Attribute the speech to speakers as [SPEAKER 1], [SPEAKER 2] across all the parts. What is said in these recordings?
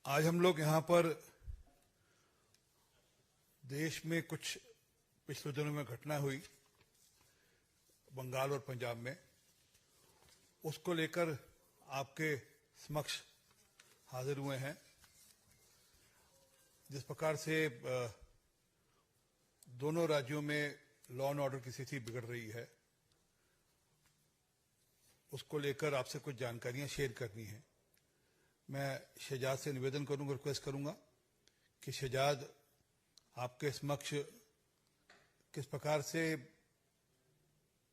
[SPEAKER 1] आज हम लोग यहाँ पर देश में कुछ पिछले दिनों में घटना हुई बंगाल और पंजाब में, उसको लेकर आपके समक्ष हाजिर हुए हैं। जिस प्रकार से दोनों राज्यों में लॉ एंड ऑर्डर की स्थिति बिगड़ रही है, उसको लेकर आपसे कुछ जानकारियां शेयर करनी है। मैं शहजाद से निवेदन करूंगा, रिक्वेस्ट करूंगा कि शहजाद आपके समक्ष किस प्रकार से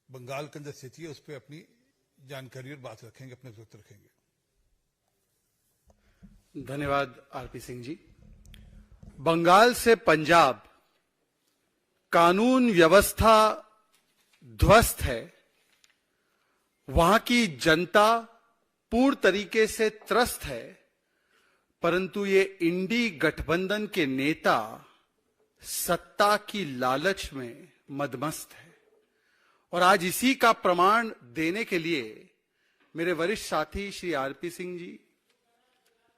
[SPEAKER 1] बंगाल के अंदर स्थिति है उस पर अपनी जानकारी और बात रखेंगे, अपने वक्त रखेंगे।
[SPEAKER 2] धन्यवाद आरपी सिंह जी। बंगाल से पंजाब कानून व्यवस्था ध्वस्त है, वहां की जनता पूर्ण तरीके से त्रस्त है, परंतु ये इंडी गठबंधन के नेता सत्ता की लालच में मदमस्त है। और आज इसी का प्रमाण देने के लिए मेरे वरिष्ठ साथी श्री आरपी सिंह जी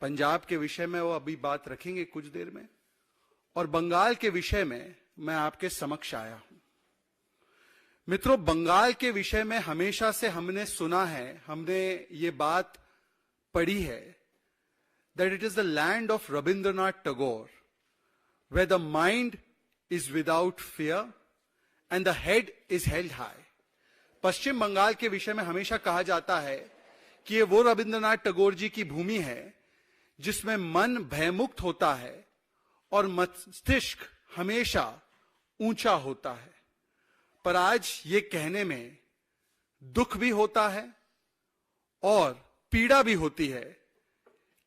[SPEAKER 2] पंजाब के विषय में वो अभी बात रखेंगे कुछ देर में, और बंगाल के विषय में मैं आपके समक्ष आया हूं। मित्रों, बंगाल के विषय में हमेशा से हमने सुना है, हमने ये बात पढ़ी है, that it is the land of Rabindranath Tagore, where the mind is without fear and the head is held high. पश्चिम बंगाल के विषय में हमेशा कहा जाता है कि ये वो रविंद्रनाथ टैगोर जी की भूमि है जिसमें मन भयमुक्त होता है और मस्तिष्क हमेशा ऊंचा होता है। पर आज ये कहने में दुख भी होता है और पीड़ा भी होती है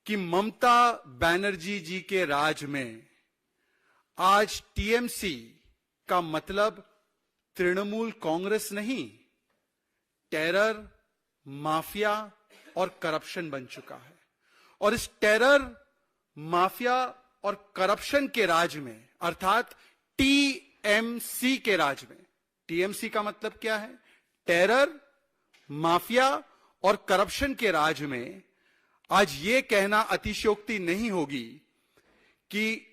[SPEAKER 2] कि ममता बनर्जी जी के राज में आज टीएमसी का मतलब तृणमूल कांग्रेस नहीं, टेरर, माफिया और करप्शन बन चुका है। और इस टेरर, माफिया और करप्शन के राज में, अर्थात टीएमसी के राज में, टीएमसी का मतलब क्या है? टेरर, माफिया और करप्शन के राज में आज यह कहना अतिशयोक्ति नहीं होगी कि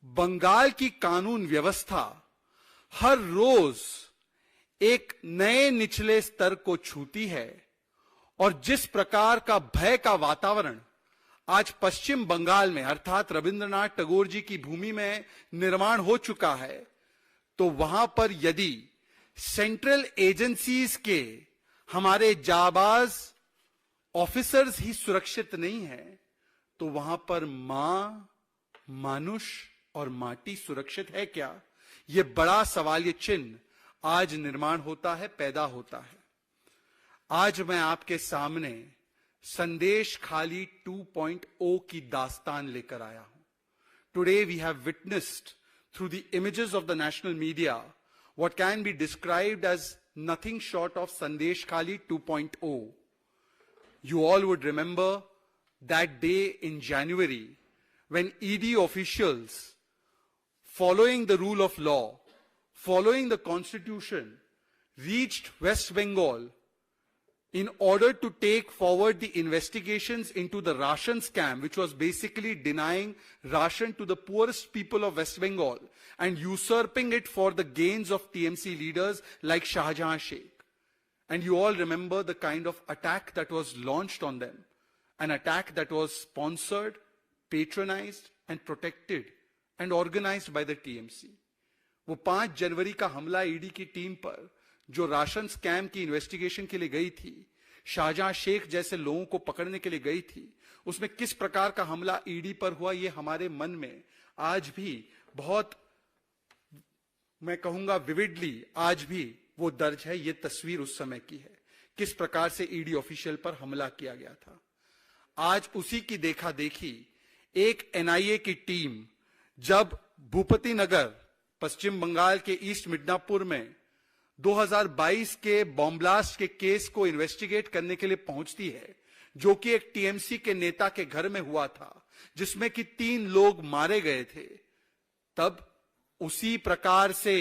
[SPEAKER 2] बंगाल की कानून व्यवस्था हर रोज एक नए निचले स्तर को छूती है। और जिस प्रकार का भय का वातावरण आज पश्चिम बंगाल में, अर्थात रविंद्रनाथ टैगोर जी की भूमि में निर्माण हो चुका है, तो वहां पर यदि सेंट्रल एजेंसीज के हमारे जाबाज ऑफिसर्स ही सुरक्षित नहीं है, तो वहां पर मां, मानुष और माटी सुरक्षित है क्या? यह बड़ा सवाल, ये चिन्ह आज निर्माण होता है, पैदा होता है। आज मैं आपके सामने संदेश खाली 2.0 की दास्तान लेकर आया हूं। Today we have witnessed through the images of the national media what can be described as nothing short of Sandesh Khali 2.0. You all would remember that day in January when ED officials, following the rule of law, following the constitution, reached West Bengal in order to take forward the investigations into the ration scam, which was basically denying ration to the poorest people of West Bengal and usurping it for the gains of TMC leaders like Shahjahan Sheikh. And you all remember the kind of attack that was launched on them, an attack that was sponsored, patronized and protected and organized by the TMC. वो 5 जनवरी का हमला ED की team पर जो ration scam की investigation के लिए गई थी, शाहजहां शेख जैसे लोगों को पकड़ने के लिए गई थी, उसमें किस प्रकार का हमला ईडी पर हुआ, ये हमारे मन में आज भी बहुत, मैं कहूंगा विविडली, आज भी वो दर्ज है। ये तस्वीर उस समय की है, किस प्रकार से ईडी ऑफिशियल पर हमला किया गया था। आज उसी की देखा देखी एक एनआईए की टीम जब भूपति नगर, पश्चिम बंगाल के ईस्ट मिदनापुर में 2022 के बॉम्ब ब्लास्ट के केस को इन्वेस्टिगेट करने के लिए पहुंचती है, जो कि एक टीएमसी के नेता के घर में हुआ था, जिसमें कि 3 लोग मारे गए थे। तब उसी प्रकार से,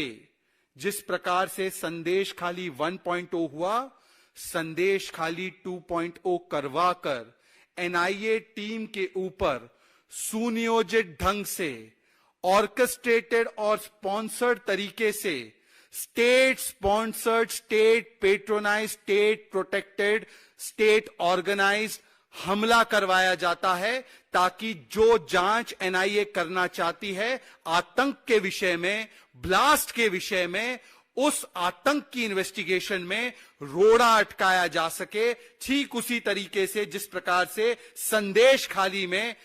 [SPEAKER 2] जिस प्रकार से संदेश खाली 1.0 हुआ, संदेश खाली 2.0 करवा कर एनआईए टीम के ऊपर सुनियोजित ढंग से, ऑर्केस्ट्रेटेड और स्पॉन्सर्ड तरीके से state sponsored, state patronize, state protected, state organized हमला करवाया जाता है, ताकि जो जांच एनआईए करना चाहती है आतंक के विषय में, ब्लास्ट के विषय में, उस आतंक की इन्वेस्टिगेशन में रोड़ा अटकाया जा सके। ठीक उसी तरीके से जिस प्रकार से संदेश खाली में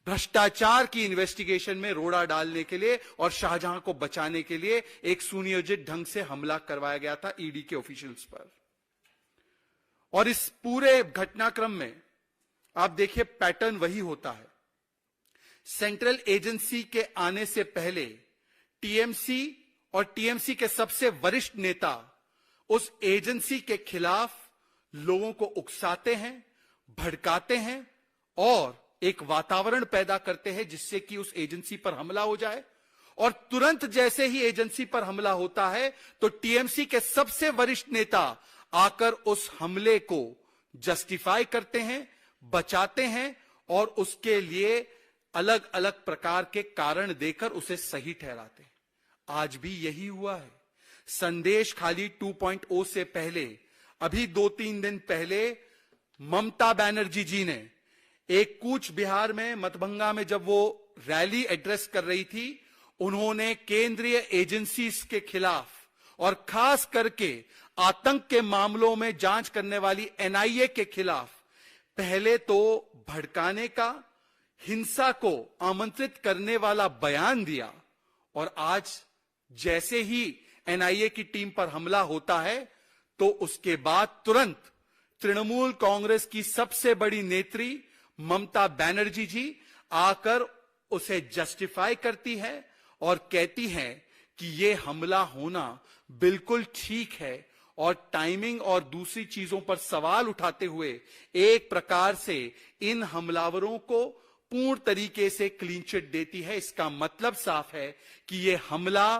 [SPEAKER 2] भ्रष्टाचार की इन्वेस्टिगेशन में रोड़ा डालने के लिए और शाहजहां को बचाने के लिए एक सुनियोजित ढंग से हमला करवाया गया था ईडी के ऑफिशियल्स पर। और इस पूरे घटनाक्रम में आप देखिए पैटर्न वही होता है। सेंट्रल एजेंसी के आने से पहले टीएमसी और टीएमसी के सबसे वरिष्ठ नेता उस एजेंसी के खिलाफ लोगों को उकसाते हैं, भड़काते हैं और एक वातावरण पैदा करते हैं जिससे कि उस एजेंसी पर हमला हो जाए। और तुरंत जैसे ही एजेंसी पर हमला होता है तो टीएमसी के सबसे वरिष्ठ नेता आकर उस हमले को जस्टिफाई करते हैं, बचाते हैं और उसके लिए अलग अलग प्रकार के कारण देकर उसे सही ठहराते हैं। आज भी यही हुआ है। संदेश खाली 2.0 से पहले, अभी 2-3 दिन पहले ममता बनर्जी जी ने एक कूच बिहार में, मतभंगा में जब वो रैली एड्रेस कर रही थी, उन्होंने केंद्रीय एजेंसीज के खिलाफ और खास करके आतंक के मामलों में जांच करने वाली एनआईए के खिलाफ पहले तो भड़काने का, हिंसा को आमंत्रित करने वाला बयान दिया और आज जैसे ही एनआईए की टीम पर हमला होता है तो उसके बाद तुरंत तृणमूल कांग्रेस की सबसे बड़ी नेत्री ममता बनर्जी जी आकर उसे जस्टिफाई करती है और कहती है कि यह हमला होना बिल्कुल ठीक है और टाइमिंग और दूसरी चीजों पर सवाल उठाते हुए एक प्रकार से इन हमलावरों को पूर्ण तरीके से क्लीन चिट देती है। इसका मतलब साफ है कि यह हमला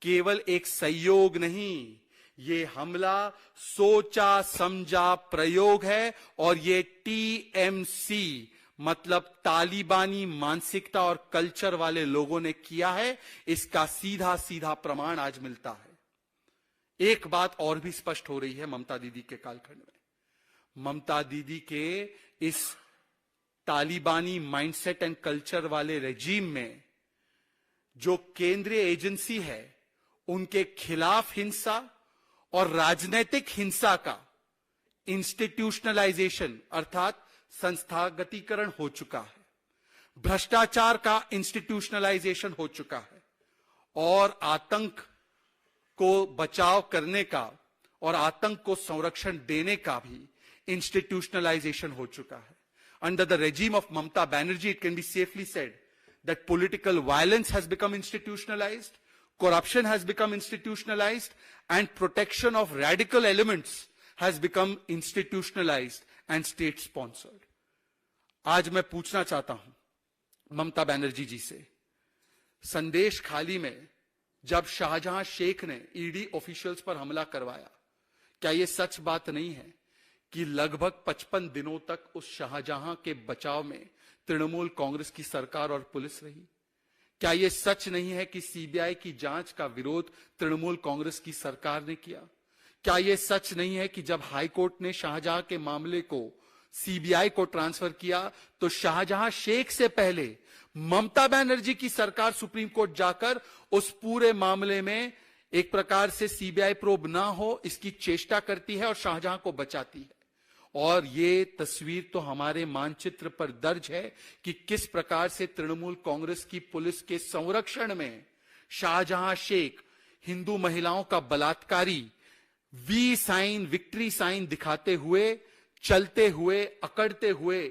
[SPEAKER 2] केवल एक संयोग नहीं, ये हमला सोचा समझा प्रयोग है और ये टीएमसी मतलब तालिबानी मानसिकता और कल्चर वाले लोगों ने किया है। इसका सीधा सीधा प्रमाण आज मिलता है। एक बात और भी स्पष्ट हो रही है ममता दीदी के कालखंड में। ममता दीदी के इस तालिबानी माइंडसेट एंड कल्चर वाले रेजीम में जो केंद्रीय एजेंसी है उनके खिलाफ हिंसा और राजनीतिक हिंसा का इंस्टीट्यूशनलाइजेशन अर्थात संस्थागतीकरण हो चुका है, भ्रष्टाचार का इंस्टीट्यूशनलाइजेशन हो चुका है और आतंक को बचाव करने का और आतंक को संरक्षण देने का भी इंस्टीट्यूशनलाइजेशन हो चुका है। Under the regime of Mamata Banerjee, it can be safely said that political violence has become institutionalized, corruption has become institutionalized, and protection of radical elements has become institutionalized and state sponsored. आज मैं पूछना चाहता हूं ममता बनर्जी जी से, संदेश खाली में जब शाहजहां शेख ने ईडी ऑफिशियल्स पर हमला करवाया, क्या यह सच बात नहीं है कि लगभग 55 दिनों तक उस शाहजहां के बचाव में तृणमूल कांग्रेस की सरकार और पुलिस रही? क्या यह सच नहीं है कि सीबीआई की जांच का विरोध तृणमूल कांग्रेस की सरकार ने किया? क्या यह सच नहीं है कि जब हाईकोर्ट ने शाहजहां के मामले को सीबीआई को ट्रांसफर किया तो शाहजहां शेख से पहले ममता बनर्जी की सरकार सुप्रीम कोर्ट जाकर उस पूरे मामले में एक प्रकार से सीबीआई प्रोब ना हो इसकी चेष्टा करती है और शाहजहां को बचाती है? और ये तस्वीर तो हमारे मानचित्र पर दर्ज है कि किस प्रकार से तृणमूल कांग्रेस की पुलिस के संरक्षण में शाहजहां शेख हिंदू महिलाओं का बलात्कारी वी साइन, विक्ट्री साइन दिखाते हुए, चलते हुए, अकड़ते हुए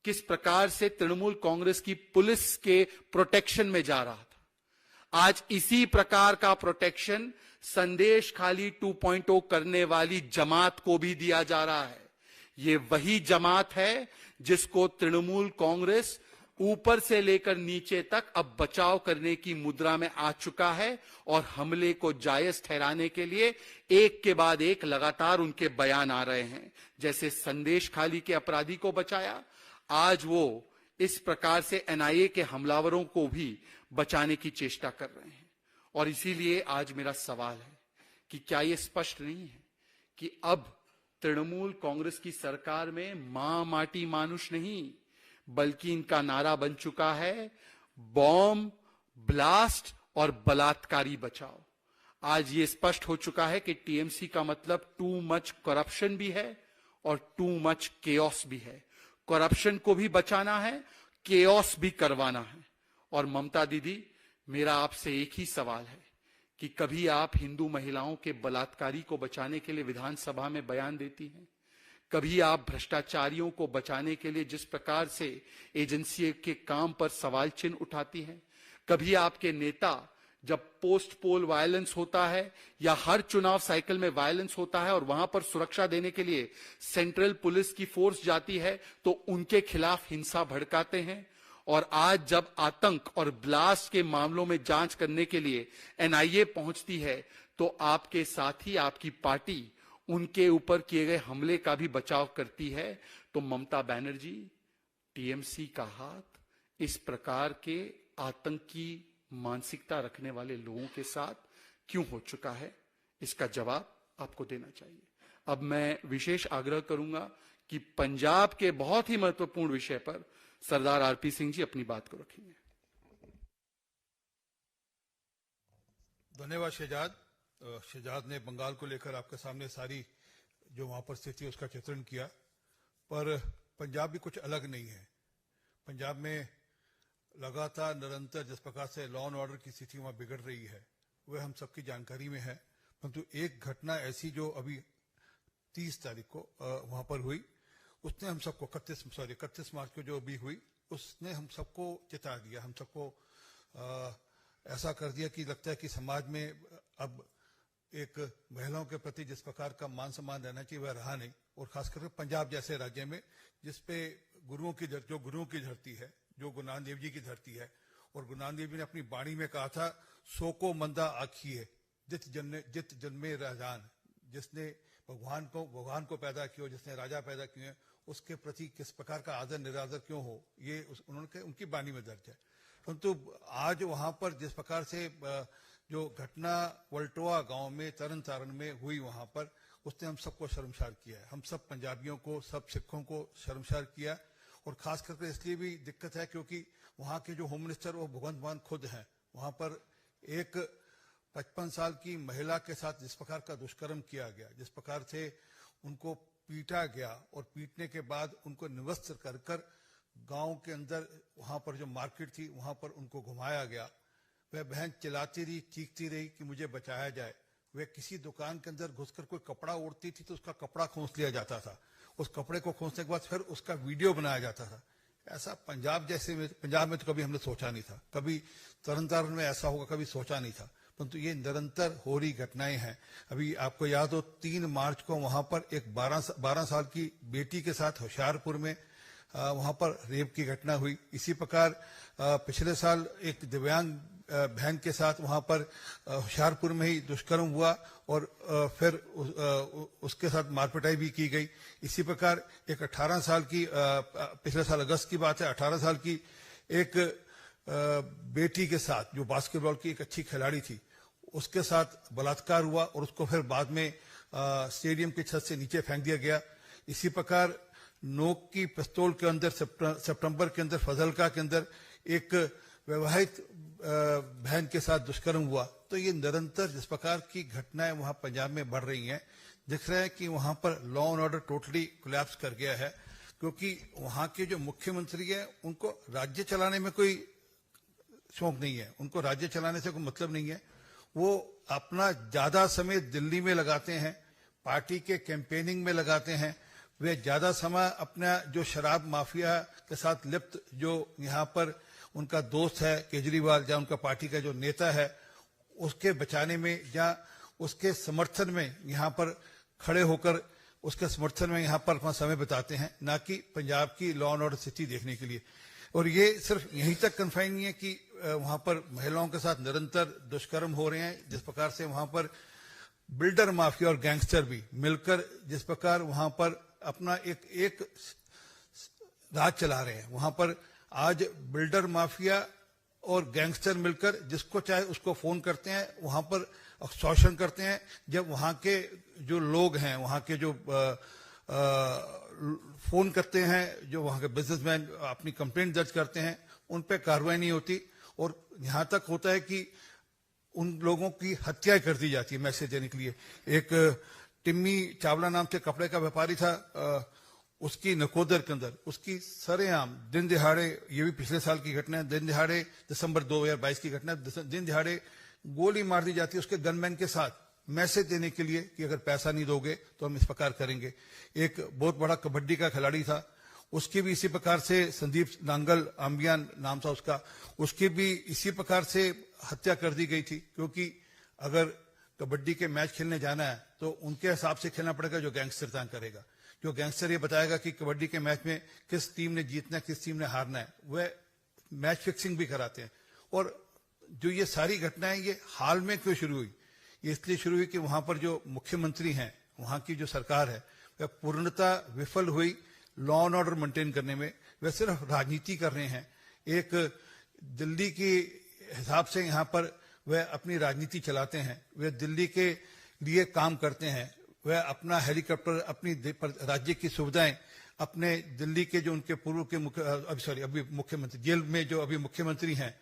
[SPEAKER 2] किस प्रकार से तृणमूल कांग्रेस की पुलिस के प्रोटेक्शन में जा रहा था। आज इसी प्रकार का प्रोटेक्शन संदेश खाली 2.0 करने वाली जमात को भी दिया जा रहा है। ये वही जमात है जिसको तृणमूल कांग्रेस ऊपर से लेकर नीचे तक अब बचाव करने की मुद्रा में आ चुका है और हमले को जायज ठहराने के लिए एक के बाद एक लगातार उनके बयान आ रहे हैं। जैसे संदेश खाली के अपराधी को बचाया, आज वो इस प्रकार से एनआईए के हमलावरों को भी बचाने की चेष्टा कर रहे हैं। और इसीलिए आज मेरा सवाल है कि क्या यह स्पष्ट नहीं है कि अब तृणमूल कांग्रेस की सरकार में मां माटी मानुष नहीं, बल्कि इनका नारा बन चुका है बॉम्ब, ब्लास्ट और बलात्कारी बचाओ। आज ये स्पष्ट हो चुका है कि टीएमसी का मतलब टू मच करप्शन भी है और टू मच केओस भी है। करप्शन को भी बचाना है, केओस भी करवाना है। और ममता दीदी, मेरा आपसे एक ही सवाल है कि कभी आप हिंदू महिलाओं के बलात्कारी को बचाने के लिए विधानसभा में बयान देती हैं? कभी आप भ्रष्टाचारियों को बचाने के लिए जिस प्रकार से एजेंसी के काम पर सवाल चिन्ह उठाती हैं? कभी आपके नेता जब पोस्ट पोल वायलेंस होता है या हर चुनाव साइकिल में वायलेंस होता है और वहां पर सुरक्षा देने के लिए सेंट्रल पुलिस की फोर्स जाती है तो उनके खिलाफ हिंसा भड़काते हैं? और आज जब आतंक और ब्लास्ट के मामलों में जांच करने के लिए एनआईए पहुंचती है तो आपके साथ ही आपकी पार्टी उनके ऊपर किए गए हमले का भी बचाव करती है। तो ममता बनर्जी, टीएमसी का हाथ इस प्रकार के आतंकी मानसिकता रखने वाले लोगों के साथ क्यों हो चुका है? इसका जवाब आपको देना चाहिए। अब मैं विशेष आग्रह करूंगा कि पंजाब के बहुत ही महत्वपूर्ण विषय पर सरदार आरपी सिंह जी अपनी बात को रखेंगे।
[SPEAKER 1] धन्यवाद शहजाद। शहजाद ने बंगाल को लेकर आपके सामने सारी जो वहां पर स्थिति है उसका चित्रण किया, पर पंजाब भी कुछ अलग नहीं है। पंजाब में लगातार निरंतर जिस प्रकार से लॉ एंड ऑर्डर की स्थिति वहां बिगड़ रही है वह हम सबकी जानकारी में है। परंतु एक घटना ऐसी जो अभी 30 तारीख को वहां पर हुई, उसने हम सबको 31 मार्च को जो भी हुई उसने हम सबको चेता दिया, हम सबको ऐसा कर दिया कि लगता है कि समाज में अब एक महिलाओं के प्रति जिस प्रकार का मान सम्मान रहना चाहिए वह रहा नहीं। और खासकर पंजाब जैसे राज्य में जिसपे गुरुओं की धरती है, जो गुरु नानक देव जी की धरती है, और गुरु नानक देव जी ने अपनी वाणी में कहा था, सो को मंदा आखिए जित जन्मे राजान, जिसने भगवान को पैदा किया, जिसने राजा पैदा किए, उसके प्रति किस प्रकार का आदर निरादर क्यों हो, ये उन्होंने उनकी वाणी में दर्ज है। परंतु आज वहां पर जिस प्रकार से जो घटना वल्टोआ गांव में तरन तारण में हुई, वहां पर उसने हम सबको शर्मसार किया है। हम सब पंजाबियों को, सब सिखों को शर्मसार किया। और खास करके इसलिए भी दिक्कत है क्योंकि वहां के जो होम मिनिस्टर वो भगवंत मान खुद हैं। वहां पर एक 55 साल की महिला के साथ जिस प्रकार का दुष्कर्म किया गया, जिस प्रकार से उनको पीटा गया और पीटने के बाद उनको निवस्त्र कर कर गांव के अंदर वहां पर जो मार्केट थी वहां पर उनको घुमाया गया। वह बहन चिल्लाती रही, चीखती रही कि मुझे बचाया जाए। वह किसी दुकान के अंदर घुसकर कोई कपड़ा ओढ़ती थी तो उसका कपड़ा खोस लिया जाता था। उस कपड़े को खोसने के बाद फिर उसका वीडियो बनाया जाता था। ऐसा पंजाब में तो कभी हमने सोचा नहीं था, कभी तरनतारण में ऐसा होगा कभी सोचा नहीं था। परंतु ये निरंतर हो रही घटनाएं हैं। अभी आपको याद हो 3 मार्च को वहां पर एक 12 साल की बेटी के साथ होशियारपुर में वहां पर रेप की घटना हुई। इसी प्रकार पिछले साल एक दिव्यांग बहन के साथ वहां पर होशियारपुर में ही दुष्कर्म हुआ और फिर उसके साथ मारपिटाई भी की गई। इसी प्रकार एक 18 साल की पिछले साल अगस्त की बात है, 18 साल की एक बेटी के साथ जो बास्केटबॉल की एक अच्छी खिलाड़ी थी उसके साथ बलात्कार हुआ और उसको फिर बाद में स्टेडियम की छत से नीचे फेंक दिया गया। इसी प्रकार नोक की पिस्तौल के अंदर सितंबर के अंदर फजलका के अंदर एक विवाहित बहन के साथ दुष्कर्म हुआ। तो ये निरंतर जिस प्रकार की घटनाएं वहां पंजाब में बढ़ रही हैं, दिख रहा है कि वहां पर law and order totally collapse कर गया है। क्योंकि वहां के जो मुख्यमंत्री है उनको राज्य चलाने में कोई शौक नहीं है, उनको राज्य चलाने से कोई मतलब नहीं है। वो अपना ज्यादा समय दिल्ली में लगाते हैं, पार्टी के कैंपेनिंग में लगाते हैं। वे ज्यादा समय अपना जो शराब माफिया के साथ लिप्त जो यहाँ पर उनका दोस्त है केजरीवाल या उनका पार्टी का जो नेता है उसके बचाने में या उसके समर्थन में यहाँ पर खड़े होकर उसके समर्थन में यहाँ पर अपना समय बिताते हैं, ना कि पंजाब की लॉ एंड ऑर्डर स्थिति देखने के लिए। और ये सिर्फ यहीं तक कन्फाइन नहीं है कि वहां पर महिलाओं के साथ निरंतर दुष्कर्म हो रहे हैं। जिस प्रकार से वहां पर बिल्डर माफिया और गैंगस्टर भी मिलकर जिस प्रकार वहां पर अपना एक राज चला रहे हैं, वहां पर आज बिल्डर माफिया और गैंगस्टर मिलकर जिसको चाहे उसको फोन करते हैं, वहां पर शोषण करते हैं। जब वहां के जो लोग हैं, वहां के जो फोन करते हैं, जो वहां के बिजनेसमैन अपनी कंप्लेंट दर्ज करते हैं, उन पे कार्रवाई नहीं होती और यहां तक होता है कि उन लोगों की हत्या कर दी जाती है मैसेज देने के लिए। एक टिम्मी चावला नाम से कपड़े का व्यापारी था, उसकी नकोदर के अंदर उसकी सरेआम दिन दिहाड़े, ये भी पिछले साल की घटना है, दिन दिहाड़े दिसंबर 2022 की घटना है, दिन दिहाड़े गोली मार दी जाती है उसके गनमैन के साथ मैसेज देने के लिए कि अगर पैसा नहीं दोगे तो हम इस प्रकार करेंगे। एक बहुत बड़ा कबड्डी का खिलाड़ी था, उसकी भी इसी प्रकार से, संदीप नांगल आम्बियान नाम था उसका, उसकी भी इसी प्रकार से हत्या कर दी गई थी। क्योंकि अगर कबड्डी के मैच खेलने जाना है तो उनके हिसाब से खेलना पड़ेगा जो गैंगस्टर तय करेगा। जो गैंगस्टर ये बताएगा कि कबड्डी के मैच में किस टीम ने जीतना है, किस टीम ने हारना है, वह मैच फिक्सिंग भी कराते हैं। और जो ये सारी घटनाएं ये हाल में क्यों शुरू हुई? ये इसलिए शुरू हुई कि वहां पर जो मुख्यमंत्री हैं, वहां की जो सरकार है, वह पूर्णतः विफल हुई लॉ एंड ऑर्डर मेंटेन करने में। वह सिर्फ राजनीति कर रहे हैं। एक दिल्ली के हिसाब से यहाँ पर वह अपनी राजनीति चलाते हैं, वह दिल्ली के लिए काम करते हैं, वह अपना हेलीकॉप्टर, अपनी राज्य की सुविधाएं अपने दिल्ली के जो उनके पूर्व के अभी मुख्यमंत्री, जेल में जो अभी मुख्यमंत्री हैं,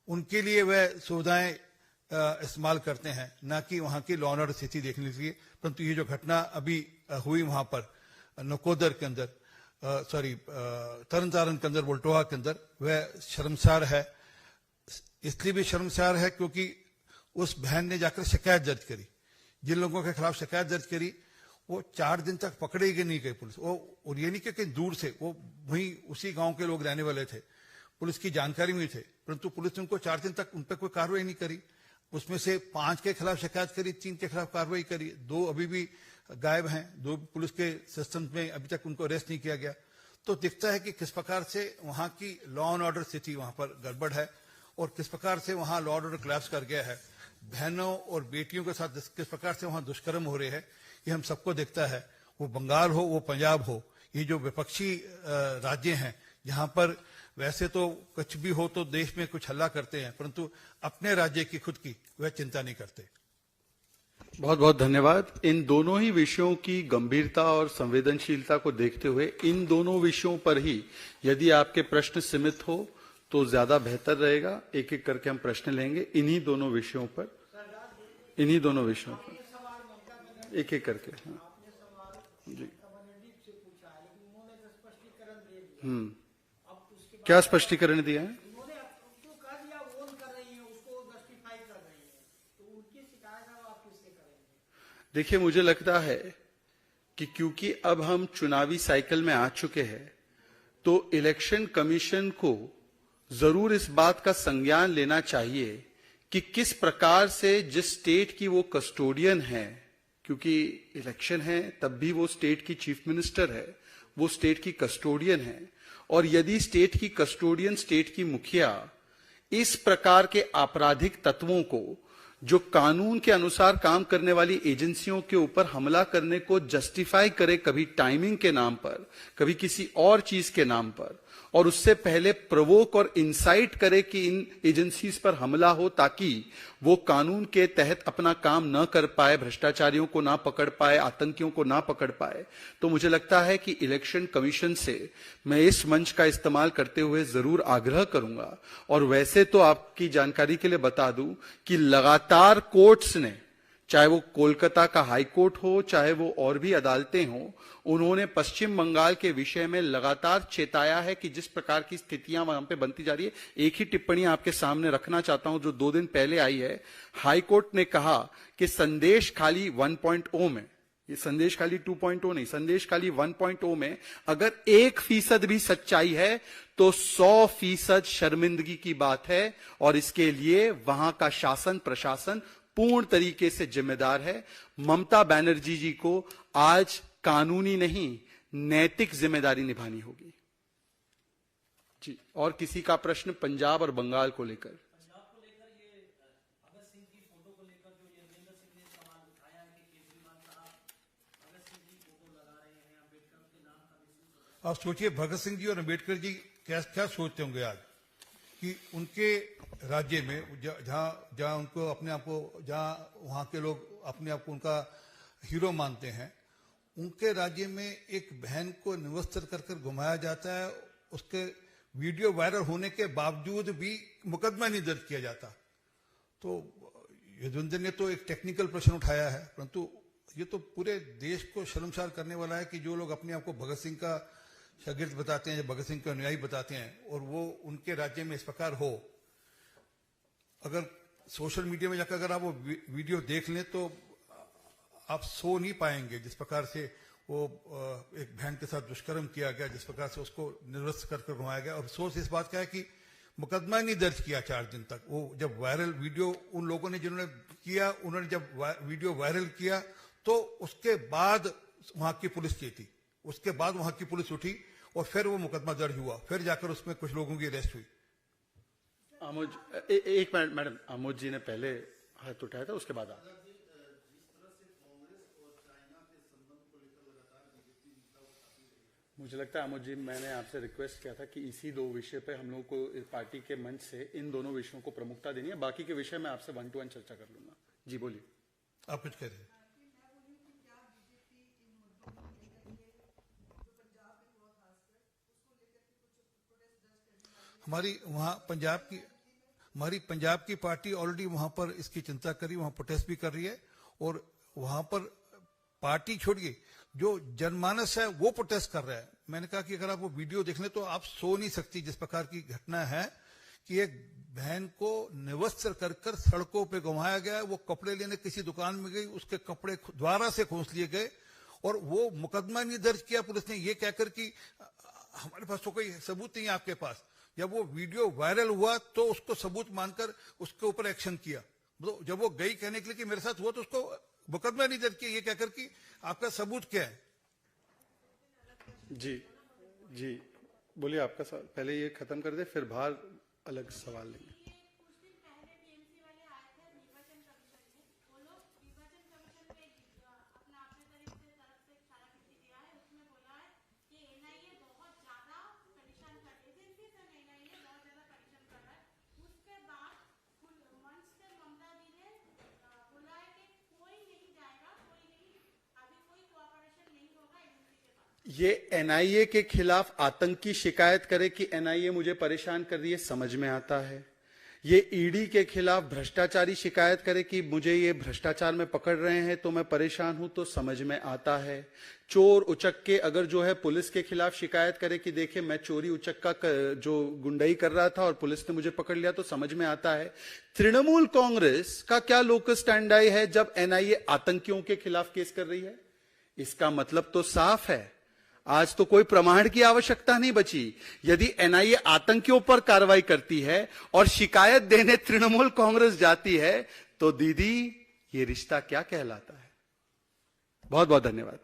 [SPEAKER 1] उनके लिए वह सुविधाएं इस्तेमाल करते हैं, ना कि वहां की लॉ एंड ऑर्डर स्थिति देखने के लिए। परंतु ये जो घटना अभी हुई वहां पर नकोदर के अंदर, तरन तारण के अंदर, बोल्टोहा के अंदर, वह शर्मसार है। इसलिए भी शर्मसार है क्योंकि उस बहन ने जाकर शिकायत दर्ज करी। जिन लोगों के खिलाफ शिकायत दर्ज करी वो 4 दिन तक पकड़े ही नहीं गए पुलिस। वो, और ये नहीं कि कहीं दूर से, वो वहीं उसी गांव के लोग रहने वाले थे, पुलिस की जानकारी में थे, परंतु पुलिस ने उनको 4 दिन तक उन पर कोई कार्रवाई नहीं करी। उसमें से 5 के खिलाफ शिकायत करी, 3 के खिलाफ कार्रवाई करी, 2 अभी भी गायब हैं, 2 पुलिस के सिस्टम में अभी तक उनको अरेस्ट नहीं किया गया। तो दिखता है कि किस प्रकार से वहां की लॉ एंड ऑर्डर स्थिति वहां पर गड़बड़ है और किस प्रकार से वहां लॉ एंड ऑर्डर क्लैप्स कर गया है। बहनों और बेटियों के साथ किस प्रकार से वहां दुष्कर्म हो रहे हैं, ये हम सबको दिखता है। वो बंगाल हो, वो पंजाब हो, ये जो विपक्षी राज्य हैं, जहां पर वैसे तो कुछ भी हो तो देश में कुछ हल्ला करते हैं, परंतु अपने राज्य की खुद की वह चिंता नहीं करते।
[SPEAKER 2] बहुत बहुत धन्यवाद। इन दोनों ही विषयों की गंभीरता और संवेदनशीलता को देखते हुए इन दोनों विषयों पर ही यदि आपके प्रश्न सीमित हो तो ज्यादा बेहतर रहेगा। एक एक करके हम प्रश्न लेंगे इन्हीं दोनों विषयों पर, एक एक करके। हाँ जी, क्या स्पष्टीकरण दिया है? देखिए, मुझे लगता है कि क्योंकि अब हम चुनावी साइकिल में आ चुके हैं तो इलेक्शन कमीशन को जरूर इस बात का संज्ञान लेना चाहिए कि किस प्रकार से जिस स्टेट की वो कस्टोडियन है, क्योंकि इलेक्शन है तब भी वो स्टेट की चीफ मिनिस्टर है, वो स्टेट की कस्टोडियन है, और यदि स्टेट की कस्टोडियन, स्टेट की मुखिया इस प्रकार के आपराधिक तत्वों को, जो कानून के अनुसार काम करने वाली एजेंसियों के ऊपर हमला करने को जस्टिफाई करे, कभी टाइमिंग के नाम पर, कभी किसी और चीज के नाम पर, और उससे पहले प्रवोक और इंसाइट करे कि इन एजेंसीज पर हमला हो ताकि वो कानून के तहत अपना काम न कर पाए, भ्रष्टाचारियों को ना पकड़ पाए, आतंकियों को ना पकड़ पाए, तो मुझे लगता है कि इलेक्शन कमीशन से मैं इस मंच का इस्तेमाल करते हुए जरूर आग्रह करूंगा। और वैसे तो आपकी जानकारी के लिए बता दूं कि लगातार कोर्ट्स ने, चाहे वो कोलकाता का हाई कोर्ट हो, चाहे वो और भी अदालतें हों, उन्होंने पश्चिम बंगाल के विषय में लगातार चेताया है कि जिस प्रकार की स्थितियां वहां पे बनती जा रही है। एक ही टिप्पणी आपके सामने रखना चाहता हूं जो 2 दिन पहले आई है। हाई कोर्ट ने कहा कि संदेश खाली 1.0 में, ये संदेश खाली 2.0 नहीं, संदेश खाली 1.0 में अगर 1% भी सच्चाई है तो 100% शर्मिंदगी की बात है, और इसके लिए वहां का शासन प्रशासन पूर्ण तरीके से जिम्मेदार है। ममता बनर्जी जी को आज कानूनी नहीं, नैतिक जिम्मेदारी निभानी होगी। जी, और किसी का प्रश्न पंजाब और बंगाल को लेकर?
[SPEAKER 3] ये भगत सिंह की फोटो को लेकर जो यशवेंद्र सिंह ने सवाल उठाया है कि केजरीवाल साहब भगत सिंह की फोटो लगा रहे हैं, अम्बेडकर के नाम का मिसयूज।
[SPEAKER 1] आप सोचिए, भगत सिंह जी और अम्बेडकर जी क्या क्या सोचते होंगे आज कि उनके राज्य में जहाँ उनको अपने आप को जहाँ वहाँ के लोग अपने आप को उनका हीरो मानते हैं, उनके राज्य में एक बहन को निवस्त्र कर कर घुमाया जाता है, उसके वीडियो वायरल होने के बावजूद भी मुकदमा नहीं दर्ज किया जाता। तो यदुवंदर ने तो एक टेक्निकल प्रश्न उठाया है, परंतु ये तो पूरे देश को शर्मसार करने वाला है कि जो लोग अपने आप को भगत सिंह का शागिर्द बताते हैं या भगत सिंह के अनुयायी बताते हैं और वो उनके राज्य में इस प्रकार हो। अगर सोशल मीडिया में जाकर अगर आप वो वीडियो देख लें तो आप सो नहीं पाएंगे, जिस प्रकार से वो एक बहन के साथ दुष्कर्म किया गया, जिस प्रकार से उसको निवृत्त कर घुमाया गया। और अफसोस इस बात का है कि मुकदमा नहीं दर्ज किया 4 दिन तक। वो जब वायरल वीडियो उन लोगों ने जिन्होंने किया, उन्होंने जब वीडियो वायरल किया तो उसके बाद वहां की पुलिस की थी, उसके बाद वहां की पुलिस उठी और फिर वो मुकदमा दर्ज हुआ, फिर जाकर उसमें कुछ लोगों की अरेस्ट हुई।
[SPEAKER 2] एक मिनट मैडम, आमोद जी ने पहले हाथ उठाया था, उसके बाद आप। मुझे लगता है आमोद जी, मैंने आपसे रिक्वेस्ट किया था कि इसी 2 विषय पे हम लोगों को पार्टी के मंच से इन दोनों विषयों को प्रमुखता देनी है, बाकी के विषय में आपसे 1 to 1 चर्चा कर लूंगा। जी बोलिए।
[SPEAKER 1] आप कुछ कह रहे हैं? हमारी पंजाब की पार्टी ऑलरेडी वहां पर इसकी चिंता करी, वहां प्रोटेस्ट भी कर रही है और वहां पर पार्टी छोड़िए जो जनमानस है वो प्रोटेस्ट कर रहा है। मैंने कहा कि अगर आप वो वीडियो देख लें तो आप सो नहीं सकती, जिस प्रकार की घटना है कि एक बहन को निवस्त्र कर कर सड़कों पे घुमाया गया। वो कपड़े लेने किसी दुकान में गई, उसके कपड़े द्वारा से खोस लिए गए और वो मुकदमा नहीं दर्ज किया पुलिस ने, ये कहकर कि हमारे पास तो कोई सबूत नहीं है आपके पास। जब वो वीडियो वायरल हुआ तो उसको सबूत मानकर उसके ऊपर एक्शन किया। तो जब वो गई कहने के लिए कि मेरे साथ हुआ, तो उसको मुकदमा नहीं दर्ज किया, ये कहकर कि आपका सबूत क्या है।
[SPEAKER 2] जी जी बोलिए, आपका सवाल पहले ये खत्म कर दे, फिर बाहर अलग सवाल लेंगे। ये एनआईए के खिलाफ आतंकी शिकायत करे कि एनआईए मुझे परेशान कर रही है, समझ में आता है। ये ईडी के खिलाफ भ्रष्टाचारी शिकायत करे कि मुझे ये भ्रष्टाचार में पकड़ रहे हैं तो मैं परेशान हूं, तो समझ में आता है। चोर उचक्के अगर जो है पुलिस के खिलाफ शिकायत करे कि देखिए मैं चोरी उचक्का जो गुंडाई कर रहा था और पुलिस ने मुझे पकड़ लिया, तो समझ में आता है। तृणमूल कांग्रेस का क्या लोकस स्टैंड है जब एनआईए आतंकियों के खिलाफ केस कर रही है? इसका मतलब तो साफ है, आज तो कोई प्रमाण की आवश्यकता नहीं बची। यदि एनआईए आतंकियों पर कार्रवाई करती है और शिकायत देने तृणमूल कांग्रेस जाती है, तो दीदी ये रिश्ता क्या कहलाता है? बहुत बहुत धन्यवाद।